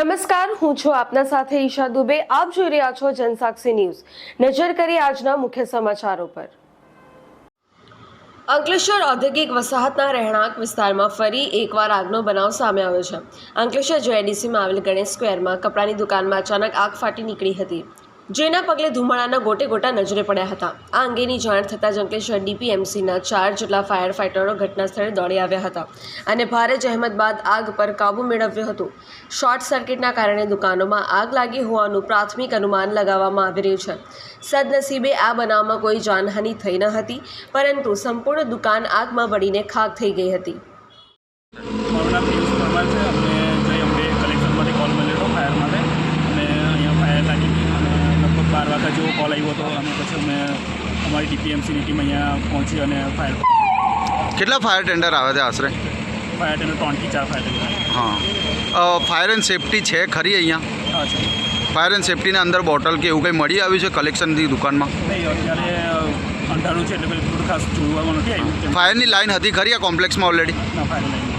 નમસ્કાર, હું છું આપના સાથે ઈશા દુબે. આપ જોઈ રહ્યા છો જનસાક્ષી ન્યૂઝ. નજર કરી આજના મુખ્ય સમાચારો પર. અંકલેશ્વર ઔદ્યોગિક વસાહતના રહેણાંક વિસ્તારમાં ફરી એકવાર આગનો બનાવ સામે આવ્યો છે. અંકલેશ્વર જેઆઈડીસીમાં આવેલ ગણેશ સ્ક્વેરમાં કપડાની દુકાનમાં અચાનક આગ ફાટી નીકળી હતી, જેના પગલે ધુમાડાના ગોટે ગોટા નજરે પડ્યા હતા. આ અંગેની જાણ થતાં જ અંકલેશ્વર ડીપીએમસીના 4 જેટલા ફાયર ફાઇટરો ઘટના સ્થળે દોડી આવ્યા હતા અને ભારે જહેમત બાદ આગ પર કાબૂ મેળવ્યો હતો. શોર્ટ સર્કિટના કારણે દુકાનોમાં આગ લાગી હોવાનું પ્રાથમિક અનુમાન લગાવવામાં આવી રહ્યું છે. સદનસીબે આ બનાવમાં કોઈ જાનહાનિ થઈ ન હતી, પરંતુ સંપૂર્ણ દુકાન આગમાં બળીને ખાક થઈ ગઈ હતી. મારું નામ પિયુષ પરમાર છે. અમને જય અંબે કલેક્શનમાંથી કોલ મળ્યો હતો ફાયર માટે, અને અહીંયા ફાયર લાગી હતી અને લગભગ 12 વાગ્યા જેવો કોલ આવ્યો હતો. અને પછી અમે અમારી ડીપીએમસીની ટીમ અહીંયા પહોંચી અને ફાયર. કેટલા ફાયર ટેન્ડર આવે છે આશરે? ફાયર ટેન્ડર 3 થી 4 ફાયર ટેન્ડર. હા, ફાયર એન્ડ સેફટી છે ખરી અહીંયા? હા છે. ફાયર એન્ડ સેફટીના અંદર બોટલ કે એવું કંઈ મળી આવ્યું છે કલેક્શનની દુકાનમાં? નહીં, અત્યારે અંધારું છે એટલે થોડું ખાસ જોવામાં નથી આવ્યું. ફાયરની લાઈન હતી ખરી આ કોમ્પ્લેક્સમાં ઓલરેડી? ના, ફાયર લાઈન